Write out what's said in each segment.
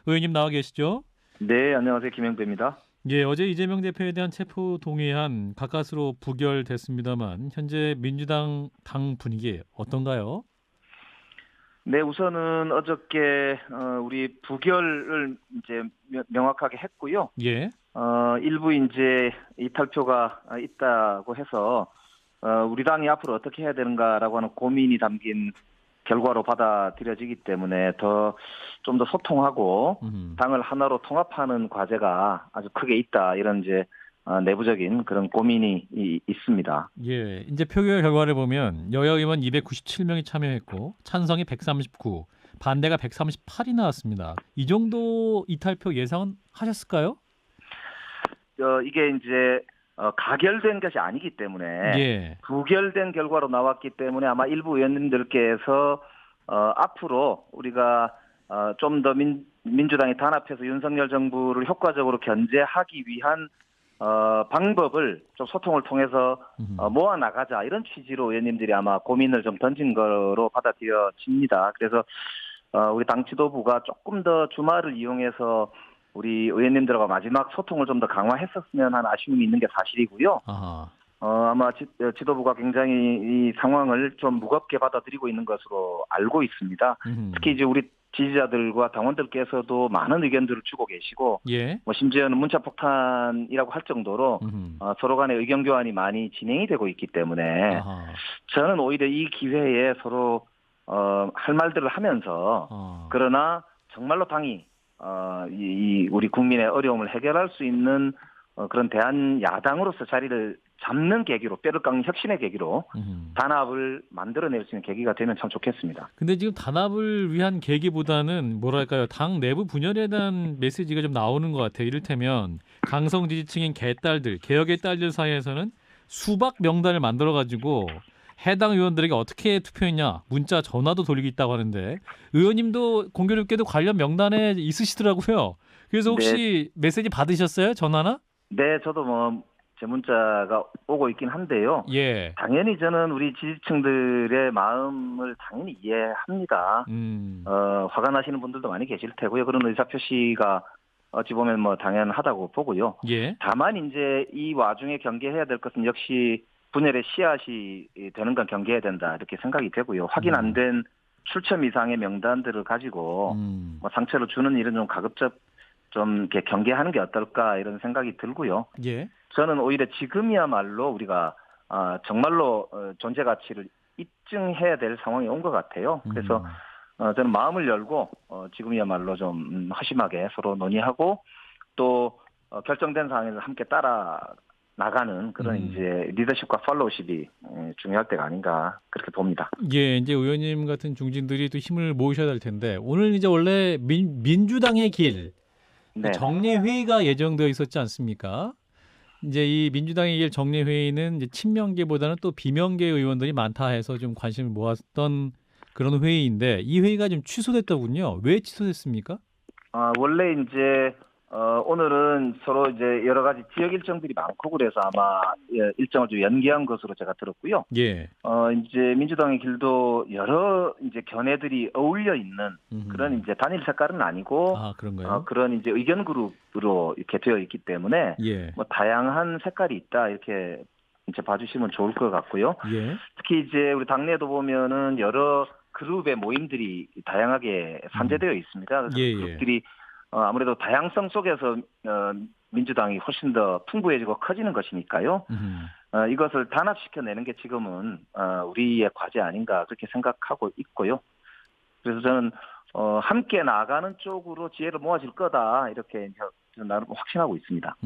의원님 나와 계시죠? 네, 안녕하세요. 김영배입니다. 예, 어제 이재명 대표에 대한 체포 동의안 가까스로 부결됐습니다만 현재 민주당 당 분위기 어떤가요? 네, 우선은 어저께 우리 부결을 이제 명확하게 했고요. 예. 일부 이제 이탈표가 있다고 해서 우리 당이 앞으로 어떻게 해야 되는가라고 하는 고민이 담긴 결과로 받아들여지기 때문에 좀 더 소통하고 음. 당을 하나로 통합하는 과제가 아주 크게 있다. 이런 이제 내부적인 그런 고민이 있습니다. 예, 이제 표결 결과를 보면 여야 의원 297명이 참여했고 찬성이 139, 반대가 138이 나왔습니다. 이 정도 이탈표 예상은 하셨을까요? 이게 이제 가결된 것이 아니기 때문에 예. 부결된 결과로 나왔기 때문에 아마 일부 의원님들께서 앞으로 우리가 좀 더 민주당이 단합해서 윤석열 정부를 효과적으로 견제하기 위한 방법을 좀 소통을 통해서 모아 나가자 이런 취지로 의원님들이 아마 고민을 좀 던진 거로 받아들여집니다. 그래서 우리 당 지도부가 조금 더 주말을 이용해서 우리 의원님들과 마지막 소통을 좀 더 강화했었으면 하는 아쉬움이 있는 게 사실이고요. 아하. 아마 지도부가 굉장히 이 상황을 좀 무겁게 받아들이고 있는 것으로 알고 있습니다. 특히 이제 우리 지지자들과 당원들께서도 많은 의견들을 주고 계시고, 예. 뭐 심지어는 문자 폭탄이라고 할 정도로 서로 간의 의견 교환이 많이 진행이 되고 있기 때문에 아하. 저는 오히려 이 기회에 서로 할 말들을 하면서 그러나 정말로 당이 이 우리 국민의 어려움을 해결할 수 있는 그런 대한 야당으로서 자리를 잡는 계기로 뼈를 깎는 혁신의 계기로 단합을 만들어낼 수 있는 계기가 되면 참 좋겠습니다. 근데 지금 단합을 위한 계기보다는 뭐랄까요, 당 내부 분열에 대한 메시지가 좀 나오는 것 같아요. 이를테면 강성 지지층인 개딸들, 개혁의 딸들 사이에서는 수박 명단을 만들어가지고 해당 의원들에게 어떻게 투표했냐 문자 전화도 돌리고 있다고 하는데 의원님도 공교롭게도 관련 명단에 있으시더라고요. 그래서 네, 혹시 메시지 받으셨어요? 전화나? 네, 저도 뭐 제 문자가 오고 있긴 한데요. 예. 당연히 저는 우리 지지층들의 마음을 당연히 이해합니다. 음. 화가 나시는 분들도 많이 계실 테고요. 그런 의사표시가 어찌 보면 뭐 당연하다고 보고요. 예. 다만 이제 이 와중에 경계해야 될 것은 역시 분열의 씨앗이 되는 건 경계해야 된다 이렇게 생각이 되고요. 확인 안 된 출처 이상의 명단들을 가지고 뭐 상처를 주는 일은 좀 가급적 좀 이렇게 경계하는 게 어떨까 이런 생각이 들고요. 예. 저는 오히려 지금이야말로 우리가 정말로 존재 가치를 입증해야 될 상황이 온 것 같아요. 그래서 저는 마음을 열고 지금이야말로 좀 허심하게 서로 논의하고 또 결정된 상황에서 함께 따라 나가는 그런 이제 리더십과 팔로우십이 중요할 때가 아닌가 그렇게 봅니다. 예, 이제 의원님 같은 중진들이 또 힘을 모으셔야 될 텐데 오늘 이제 원래 민주당의 길 네. 정례 회의가 예정되어 있었지 않습니까? 이제 이 민주당의 길 정례 회의는 이제 친명계보다는 또 비명계 의원들이 많다 해서 좀 관심을 모았던 그런 회의인데 이 회의가 좀 취소됐더군요. 왜 취소됐습니까? 원래 이제 오늘은 서로 이제 여러 가지 지역 일정들이 많고 그래서 아마 일정을 좀 연기한 것으로 제가 들었고요. 예. 이제 민주당의 길도 여러 이제 견해들이 어울려 있는 그런 이제 단일 색깔은 아니고 아, 그런가요? 그런 이제 의견 그룹으로 이렇게 되어 있기 때문에 예. 뭐 다양한 색깔이 있다 이렇게 이제 봐주시면 좋을 것 같고요. 예. 특히 이제 우리 당내도 보면은 여러 그룹의 모임들이 다양하게 산재되어 있습니다. 그래서 예, 예. 그룹들이 아무래도 다양성 속에서 민주당이 훨씬 더 풍부해지고 커지는 것이니까요. 이것을 단합시켜내는 게 지금은 우리의 과제 아닌가 그렇게 생각하고 있고요. 그래서 저는 함께 나아가는 쪽으로 지혜를 모아질 거다 이렇게 나름 확신하고 있습니다.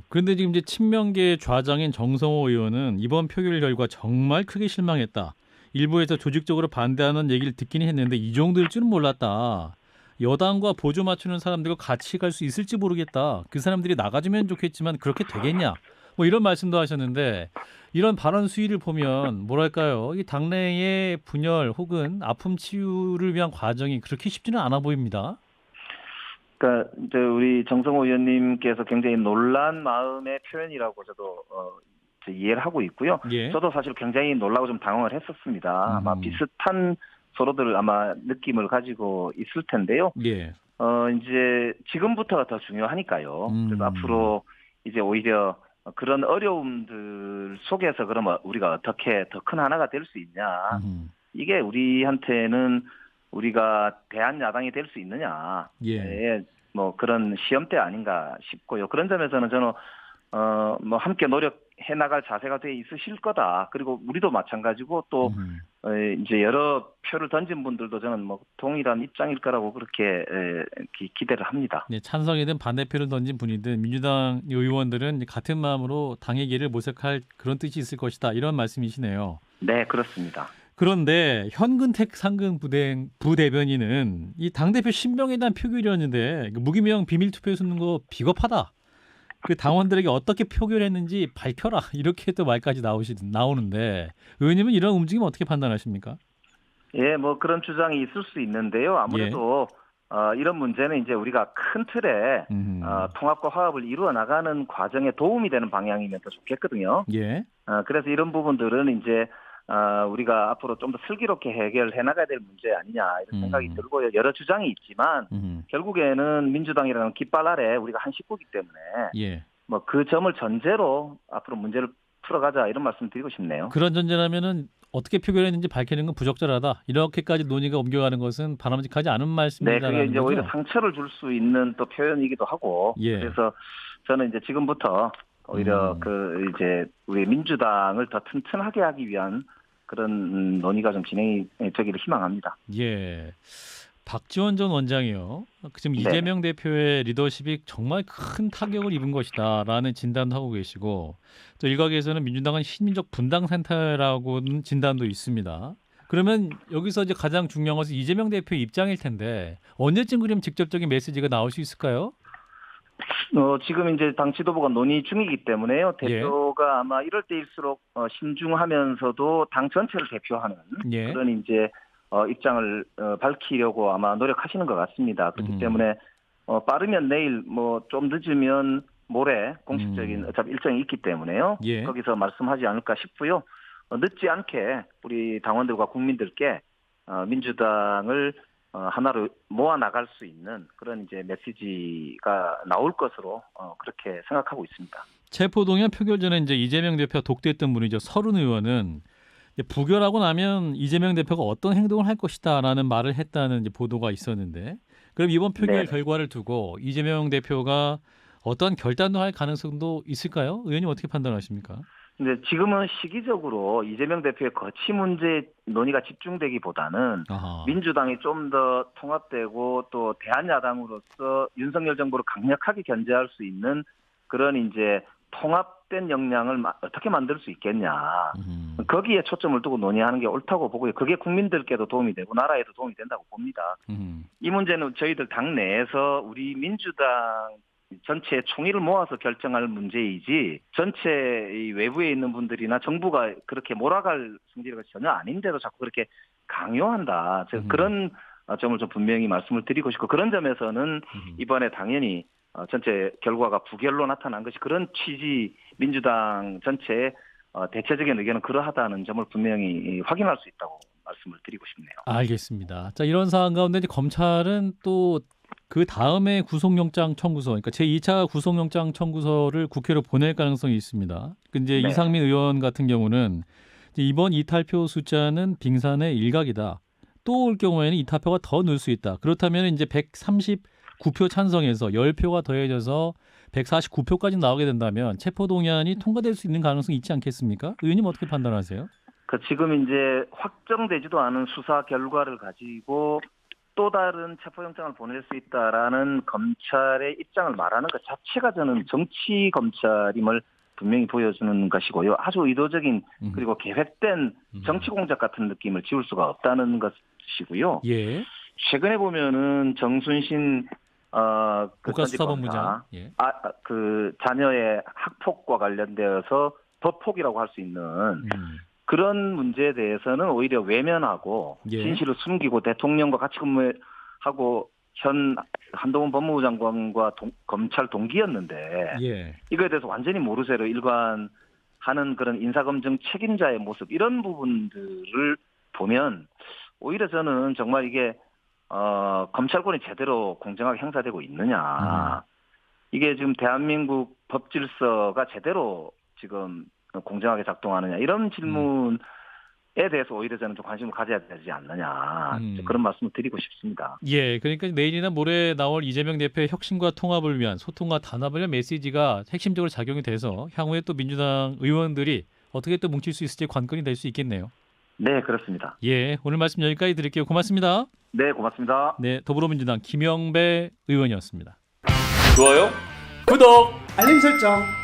그런데 지금 이제 친명계 좌장인 정성호 의원은 이번 표결 결과 정말 크게 실망했다. 일부에서 조직적으로 반대하는 얘기를 듣긴 했는데 이 정도일 줄은 몰랐다. 여당과 보조 맞추는 사람들과 같이 갈 수 있을지 모르겠다. 그 사람들이 나가주면 좋겠지만 그렇게 되겠냐? 뭐 이런 말씀도 하셨는데 이런 발언 수위를 보면 뭐랄까요? 이 당내의 분열 혹은 아픔 치유를 위한 과정이 그렇게 쉽지는 않아 보입니다. 그러니까 이제 우리 정성호 의원님께서 굉장히 놀란 마음의 표현이라고 저도 이제 이해를 하고 있고요. 예. 저도 사실 굉장히 놀라고 좀 당황을 했었습니다. 아마 비슷한 서로들 아마 느낌을 가지고 있을 텐데요. 예. 이제 지금부터가 더 중요하니까요. 그래서 음. 앞으로 이제 오히려 그런 어려움들 속에서 그러면 우리가 어떻게 더 큰 하나가 될 수 있냐. 음. 이게 우리한테는 우리가 대한야당이 될 수 있느냐. 예. 예, 뭐 그런 시험대 아닌가 싶고요. 그런 점에서는 저는 뭐 함께 노력해 나갈 자세가 돼 있으실 거다. 그리고 우리도 마찬가지고 또 음. 이제 여러 표를 던진 분들도 저는 뭐 동일한 입장일 거라고 그렇게 기대를 합니다. 네, 찬성이든 반대표를 던진 분이든 민주당 의원들은 같은 마음으로 당의 길을 모색할 그런 뜻이 있을 것이다. 이런 말씀이시네요. 네, 그렇습니다. 그런데 현근택 상근 부대변인은 이 당대표 신병에 대한 표결이었는데 무기명 비밀 투표에 쓰는 거 비겁하다. 그 당원들에게 어떻게 표결했는지 밝혀라. 이렇게 또 말까지 나오는데 의원님은 이런 움직임 어떻게 판단하십니까? 예, 뭐 그런 주장이 있을 수 있는데요. 예. 아무래도 이런 문제는 이제 우리가 큰 틀에 음. 통합과 화합을 이루어 나가는 과정에 도움이 되는 방향이면 더 좋겠거든요. 예. 그래서 이런 부분들은 이제 우리가 앞으로 좀 더 슬기롭게 해결해 나가야 될 문제 아니냐 이런 생각이 들고요. 여러 주장이 있지만 결국에는 민주당이라는 깃발 아래 우리가 한 식구이기 때문에 예. 뭐 그 점을 전제로 앞으로 문제를 풀어가자 이런 말씀 드리고 싶네요. 그런 전제라면은 어떻게 표결했는지 밝히는 건 부적절하다. 이렇게까지 논의가 옮겨가는 것은 바람직하지 않은 네, 그게 말씀이다라는 이제 거죠. 오히려 상처를 줄 수 있는 또 표현이기도 하고 예. 그래서 저는 이제 지금부터 오히려 이제 우리 민주당을 더 튼튼하게 하기 위한 그런 논의가 좀 진행이 되기를 희망합니다. 예. 박지원 전 원장이요. 지금 네. 이재명 대표의 리더십이 정말 큰 타격을 입은 것이다라는 진단도 하고 계시고 또 일각에서는 민주당은 신민적 분당 상태라고는 진단도 있습니다. 그러면 여기서 이제 가장 중요한 것은 이재명 대표의 입장일 텐데 언제쯤 그럼 직접적인 메시지가 나올 수 있을까요? 지금 이제 당 지도부가 논의 중이기 때문에요. 예. 대표가 아마 이럴 때일수록 신중하면서도 당 전체를 대표하는 예. 그런 이제 입장을 밝히려고 아마 노력하시는 것 같습니다. 그렇기 때문에 빠르면 내일 뭐 좀 늦으면 모레 공식적인 어차피 일정이 있기 때문에요. 예. 거기서 말씀하지 않을까 싶고요. 늦지 않게 우리 당원들과 국민들께 민주당을 하나로 모아 나갈 수 있는 그런 이제 메시지가 나올 것으로 그렇게 생각하고 있습니다. 체포동의안 표결 전에 이제 이재명 대표가 독대했던 분이죠. 서른 의원은 이제 부결하고 나면 이재명 대표가 어떤 행동을 할 것이다라는 말을 했다는 이제 보도가 있었는데, 그럼 이번 표결 네. 결과를 두고 이재명 대표가 어떤 결단도 할 가능성도 있을까요? 의원님 어떻게 판단하십니까? 근데 지금은 시기적으로 이재명 대표의 거취 문제 논의가 집중되기보다는 아하. 민주당이 좀 더 통합되고 또 대한야당으로서 윤석열 정부를 강력하게 견제할 수 있는 그런 이제 통합된 역량을 어떻게 만들 수 있겠냐. 거기에 초점을 두고 논의하는 게 옳다고 보고요. 그게 국민들께도 도움이 되고 나라에도 도움이 된다고 봅니다. 이 문제는 저희들 당 내에서 우리 민주당 전체 총의를 모아서 결정할 문제이지 전체 이 외부에 있는 분들이나 정부가 그렇게 몰아갈 성질이 전혀 아닌데도 자꾸 그렇게 강요한다. 제가 그런 점을 좀 분명히 말씀을 드리고 싶고 그런 점에서는 이번에 당연히 전체 결과가 부결로 나타난 것이 그런 취지 민주당 전체의 대체적인 의견은 그러하다는 점을 분명히 확인할 수 있다고 말씀을 드리고 싶네요. 알겠습니다. 자, 이런 상황 가운데 이제 검찰은 또 그 다음에 구속영장 청구서, 그러니까 제2차 구속영장 청구서를 국회로 보낼 가능성이 있습니다. 이제 네. 이상민 의원 같은 경우는 이제 이번 이탈표 숫자는 빙산의 일각이다. 또 올 경우에는 이탈표가 더 늘 수 있다. 그렇다면 이제 139표 찬성에서 10표가 더해져서 149표까지 나오게 된다면 체포동의안이 통과될 수 있는 가능성이 있지 않겠습니까? 의원님 어떻게 판단하세요? 지금 이제 확정되지도 않은 수사 결과를 가지고 또 다른 체포영장을 보낼 수 있다라는 검찰의 입장을 말하는 것 자체가 저는 정치 검찰임을 분명히 보여주는 것이고요. 아주 의도적인 그리고 계획된 정치 공작 같은 느낌을 지울 수가 없다는 것이고요. 예. 최근에 보면은 정순신 국가수사본부장. 예. 그 자녀의 학폭과 관련되어서 법폭이라고 할 수 있는 그런 문제에 대해서는 오히려 외면하고 예. 진실을 숨기고 대통령과 같이 근무하고 현 한동훈 법무부 장관과 검찰 동기였는데 예. 이거에 대해서 완전히 모르쇠로 일관하는 그런 인사검증 책임자의 모습 이런 부분들을 보면 오히려 저는 정말 이게 검찰권이 제대로 공정하게 행사되고 있느냐. 이게 지금 대한민국 법 질서가 제대로 지금 공정하게 작동하느냐. 이런 질문에 대해서 오히려 저는 좀 관심을 가져야 되지 않느냐. 그런 말씀을 드리고 싶습니다. 예, 그러니까 내일이나 모레 나올 이재명 대표의 혁신과 통합을 위한 소통과 단합을 위한 메시지가 핵심적으로 작용이 돼서 향후에 또 민주당 의원들이 어떻게 또 뭉칠 수 있을지 관건이 될 수 있겠네요. 네, 그렇습니다. 예, 오늘 말씀 여기까지 드릴게요. 고맙습니다. 네, 고맙습니다. 네, 더불어민주당 김영배 의원이었습니다. 좋아요, 구독! 알림 설정.